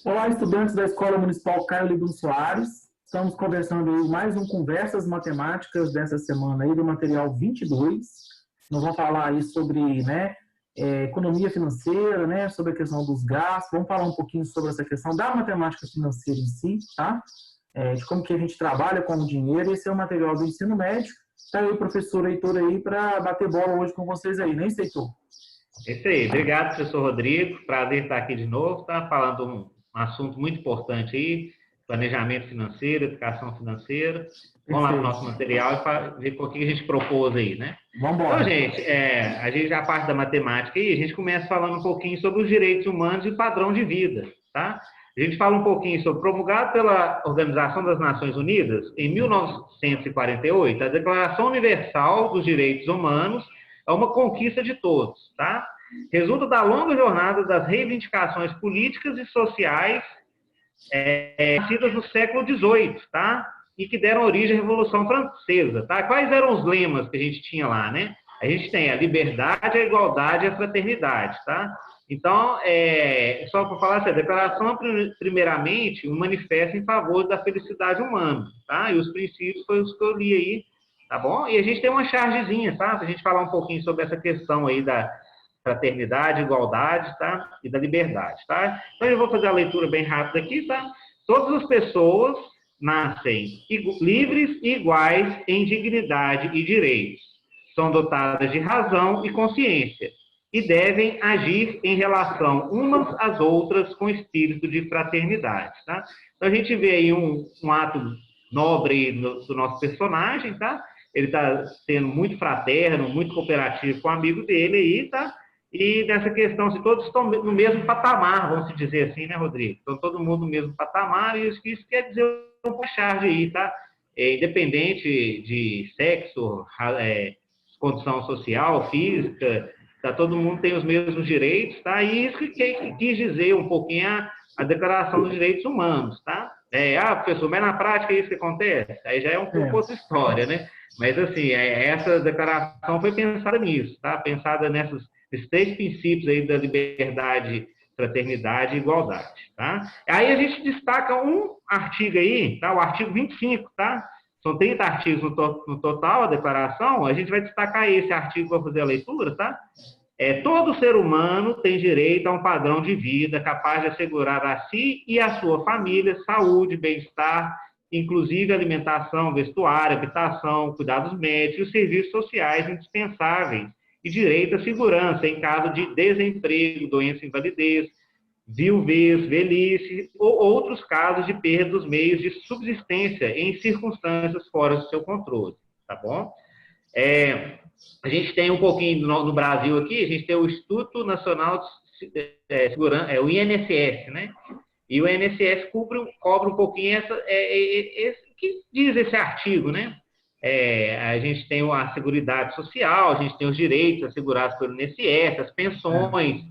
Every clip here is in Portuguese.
Olá, estudantes da Escola Municipal Caio Libon Soares. Estamos conversando aí mais um Conversas Matemáticas dessa semana aí do material 22. Nós vamos falar aí sobre, economia financeira, sobre a questão dos gastos. Vamos falar um pouquinho sobre essa questão da matemática financeira em si, tá? De como que a gente trabalha com o dinheiro. Esse é o material do ensino médio. Está aí o professor Heitor aí para bater bola hoje com vocês aí, né, Heitor? É isso aí. Obrigado, professor Rodrigo. Prazer estar aqui de novo, tá? Falando um assunto muito importante aí, planejamento financeiro, educação financeira. Vamos lá para o nosso material e ver o que a gente propôs aí, né? Vamos embora. Então, gente, a gente já parte da matemática aí, a gente começa falando um pouquinho sobre os direitos humanos e o padrão de vida, tá? A gente fala um pouquinho sobre, promulgado pela Organização das Nações Unidas, em 1948, a Declaração Universal dos Direitos Humanos é uma conquista de todos, tá? Resulta da longa jornada das reivindicações políticas e sociais nascidas no século XVIII, tá? E que deram origem à Revolução Francesa, tá? Quais eram os lemas que a gente tinha lá, né? A gente tem a liberdade, a igualdade e a fraternidade, tá? Então, só para falar assim, a declaração, primeiramente, um manifesto em favor da felicidade humana, tá? E os princípios foi os que eu li aí, tá bom? E a gente tem uma chargezinha, tá? Para a gente falar um pouquinho sobre essa questão aí da fraternidade, igualdade, tá? E da liberdade, tá? Então, eu vou fazer a leitura bem rápida aqui, tá? Todas as pessoas nascem livres e iguais em dignidade e direitos. São dotadas de razão e consciência e devem agir em relação umas às outras com espírito de fraternidade, tá? Então, a gente vê aí um ato nobre do nosso personagem, tá? Ele está sendo muito fraterno, muito cooperativo com o amigo dele aí, tá? E nessa questão, se todos estão no mesmo patamar, vamos dizer assim, né, Rodrigo? Então, todo mundo no mesmo patamar, e isso quer dizer uma charge aí, tá? Independente de sexo, condição social, física, tá? Todo mundo tem os mesmos direitos, tá? E isso que quis dizer um pouquinho a Declaração dos Direitos Humanos, tá? Professor, mas na prática é isso que acontece? Aí já é um pouco outra história, né? Mas, assim, essa declaração foi pensada nisso, tá? Pensada nesses três princípios aí da liberdade, fraternidade e igualdade, tá? Aí a gente destaca um artigo aí, tá? O artigo 25, tá? São 30 artigos no total, a declaração. A gente vai destacar esse artigo para fazer a leitura, tá? Todo ser humano tem direito a um padrão de vida capaz de assegurar a si e à sua família saúde, bem-estar, inclusive alimentação, vestuário, habitação, cuidados médicos e os serviços sociais indispensáveis e direito à segurança em caso de desemprego, doença, invalidez, viuvez, velhice ou outros casos de perda dos meios de subsistência em circunstâncias fora do seu controle, tá bom? A gente tem um pouquinho no Brasil aqui, a gente tem o Instituto Nacional de Segurança, o INSS, né? E o INSS cobra um pouquinho que diz esse artigo, né? A gente tem a Seguridade Social, a gente tem os direitos assegurados pelo INSS, as pensões,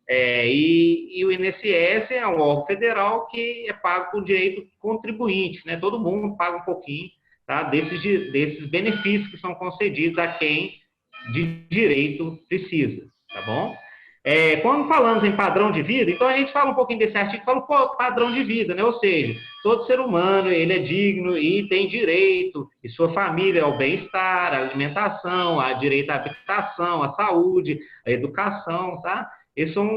e o INSS é um órgão federal que é pago por direito contribuinte, né? Todo mundo paga um pouquinho, tá? Desses benefícios que são concedidos a quem de direito precisa, tá bom? Quando falamos em padrão de vida, então a gente fala um pouquinho desse artigo, fala padrão de vida, né? Ou seja, todo ser humano, ele é digno e tem direito, e sua família ao bem-estar, à alimentação, a direito à habitação, à saúde, à educação, tá? Esses são,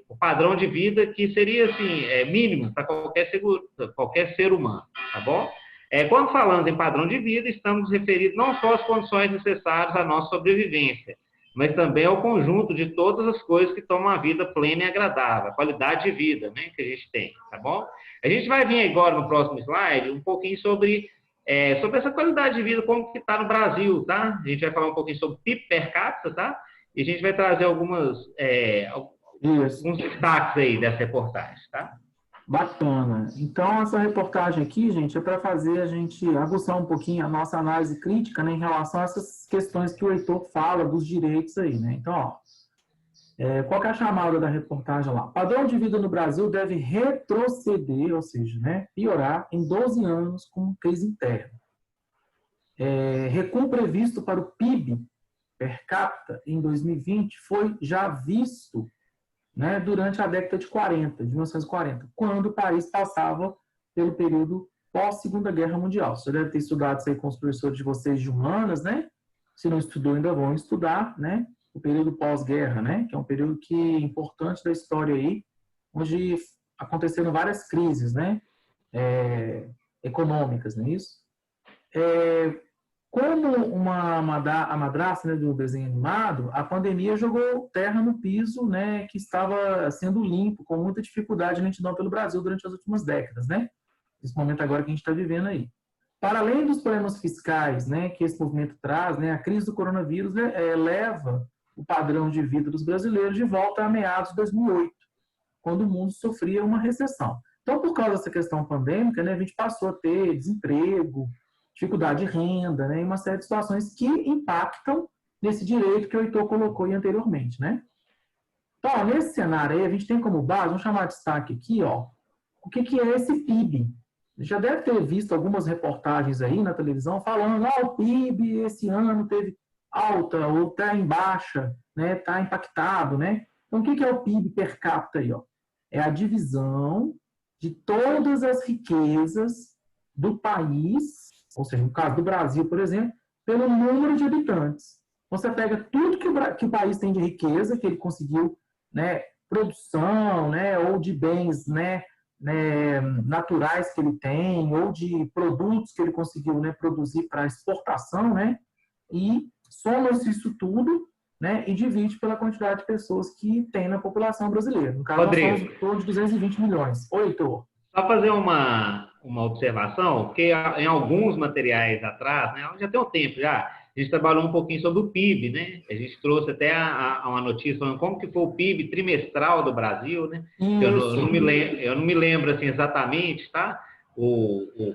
o padrão de vida que seria, assim, mínimo para qualquer ser humano, tá bom? Quando falamos em padrão de vida, estamos referidos não só às condições necessárias à nossa sobrevivência, mas também ao conjunto de todas as coisas que tornam a vida plena e agradável, a qualidade de vida, né, que a gente tem, tá bom? A gente vai vir agora no próximo slide um pouquinho sobre essa qualidade de vida, como que está no Brasil, tá? A gente vai falar um pouquinho sobre PIB per capita, tá? E a gente vai trazer alguns destaques aí dessa reportagem, tá? Bacana. Então, essa reportagem aqui, gente, é para fazer a gente aguçar um pouquinho a nossa análise crítica, né, em relação a essas questões que o Heitor fala dos direitos aí, né? Então, ó, qual que é a chamada da reportagem lá? Padrão de vida no Brasil deve retroceder, ou seja, né, piorar em 12 anos com crise interna. Recuo previsto para o PIB per capita em 2020 foi já visto né, durante a década de 40, de 1940, quando o país passava pelo período pós-Segunda Guerra Mundial. Você deve ter estudado isso aí com os professores de vocês de humanas, né? Se não estudou, ainda vão estudar, né? O período pós-guerra, né? Que é um período que é importante da história aí, onde aconteceram várias crises, né? Econômicas, não é isso? Como a madrasta, né, do desenho animado, a pandemia jogou terra no piso, né, que estava sendo limpo, com muita dificuldade e lentidão pelo Brasil durante as últimas décadas, né? Esse momento agora que a gente está vivendo aí. Para além dos problemas fiscais, né, que esse movimento traz, né, a crise do coronavírus leva o padrão de vida dos brasileiros de volta a meados de 2008, quando o mundo sofria uma recessão. Então, por causa dessa questão pandêmica, né, a gente passou a ter desemprego, dificuldade de renda, né, e uma série de situações que impactam nesse direito que o Heitor colocou aí anteriormente, né? Então, ó, nesse cenário aí, a gente tem como base, vamos chamar de destaque aqui, ó, o que é esse PIB. Já deve ter visto algumas reportagens aí na televisão falando, o PIB esse ano teve alta ou está em baixa, né, está impactado, né? Então, o que é o PIB per capita aí, ó? É a divisão de todas as riquezas do país, ou seja, no caso do Brasil, por exemplo, pelo número de habitantes. Você pega tudo que o país tem de riqueza, que ele conseguiu, né, produção, né, ou de bens, né, naturais que ele tem, ou de produtos que ele conseguiu, né, produzir para exportação, né, e soma-se isso tudo, né, e divide pela quantidade de pessoas que tem na população brasileira. No caso, Rodrigo, nós somos todos 220 milhões. Oi, Heitor. só fazer uma observação, porque em alguns materiais atrás, né, já tem um tempo já, a gente trabalhou um pouquinho sobre o PIB, né? A gente trouxe até uma notícia falando como que foi o PIB trimestral do Brasil, né? Eu não me lembro assim, exatamente, tá?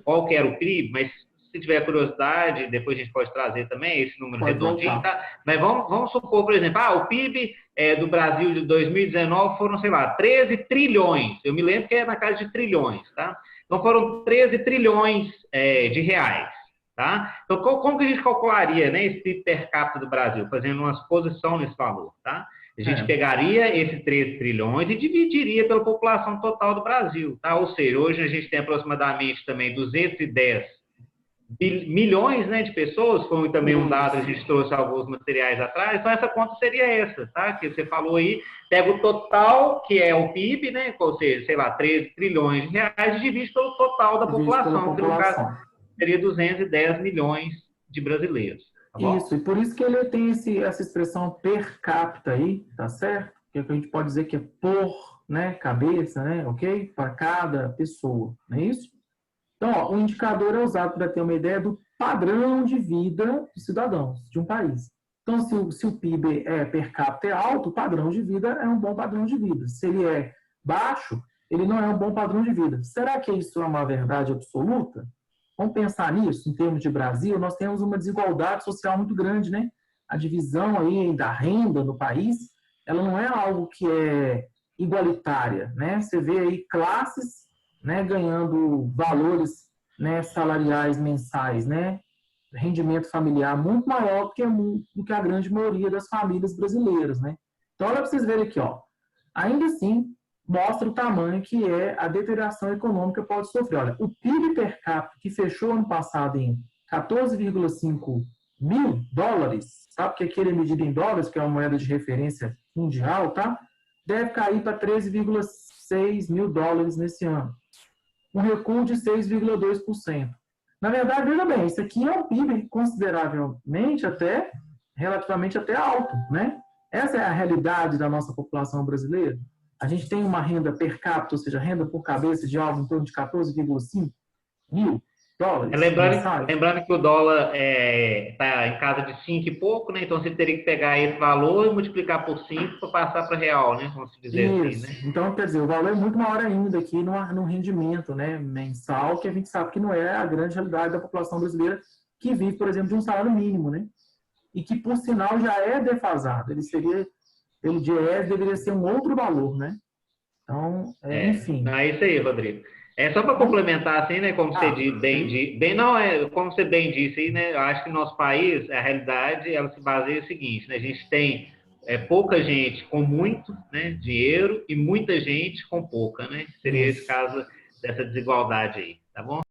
Qual que era o PIB, mas se tiver curiosidade, depois a gente pode trazer também esse número redondinho, tá? Mas vamos supor, por exemplo, o PIB do Brasil de 2019 foram, sei lá, 13 trilhões. Eu me lembro que é na casa de trilhões, tá? Então foram 13 trilhões de reais, tá? Então como que a gente calcularia, né, esse PIB per capita do Brasil, fazendo uma exposição nesse valor, tá? A gente pegaria esses 13 trilhões e dividiria pela população total do Brasil, tá? Ou seja, hoje a gente tem aproximadamente também 210 milhões, né, de pessoas, como também um dado, a gente trouxe alguns materiais atrás, então essa conta seria essa, tá? Que você falou aí, pega o total, que é o PIB, né, ou seja, sei lá, 13 trilhões de reais, e divide pelo total da população, que no caso seria 210 milhões de brasileiros, tá bom? Isso, e por isso que ele tem essa expressão per capita aí, tá certo? Que a gente pode dizer que é por, né, cabeça, né, ok? Para cada pessoa, não é isso? Então, ó, o indicador é usado para ter uma ideia do padrão de vida dos cidadãos de um país. Então, se o PIB per capita é alto, o padrão de vida é um bom padrão de vida. Se ele é baixo, ele não é um bom padrão de vida. Será que isso é uma verdade absoluta? Vamos pensar nisso, em termos de Brasil, nós temos uma desigualdade social muito grande, né? A divisão aí da renda no país, ela não é algo que é igualitária, né? Você vê aí classes, né, ganhando valores, né, salariais mensais, né, rendimento familiar muito maior do que a grande maioria das famílias brasileiras, né. Então, olha para vocês verem aqui, ó. Ainda assim, mostra o tamanho que é a deterioração econômica que pode sofrer. Olha, o PIB per capita, que fechou ano passado em 14,5 mil dólares, tá? Porque aqui ele é medido em dólares, que é uma moeda de referência mundial, tá? Deve cair para 13,6 mil dólares nesse ano. Um recuo de 6,2%. Na verdade, veja bem, isso aqui é um PIB consideravelmente relativamente até alto, né? Essa é a realidade da nossa população brasileira. A gente tem uma renda per capita, ou seja, renda por cabeça de algo em torno de 14,5 mil dólares. Lembrando que o dólar está em casa de 5 e pouco, né? Então você teria que pegar esse valor e multiplicar por 5 para passar para real, né? Vamos dizer isso. assim, né? Então, quer dizer, o valor é muito maior ainda aqui no rendimento, né, mensal, que a gente sabe que não é a grande realidade da população brasileira que vive, por exemplo, de um salário mínimo, né? E que, por sinal, já é defasado. Ele seria, pelo DIEESE, deveria ser um outro valor, né? Então, enfim. Não, é isso aí, Rodrigo. É só para complementar, assim, né? Como você como você bem disse aí, né? Eu acho que no nosso país, a realidade, ela se baseia no seguinte, né? A gente tem pouca gente com muito, né, dinheiro e muita gente com pouca, né? Seria esse caso dessa desigualdade aí, tá bom?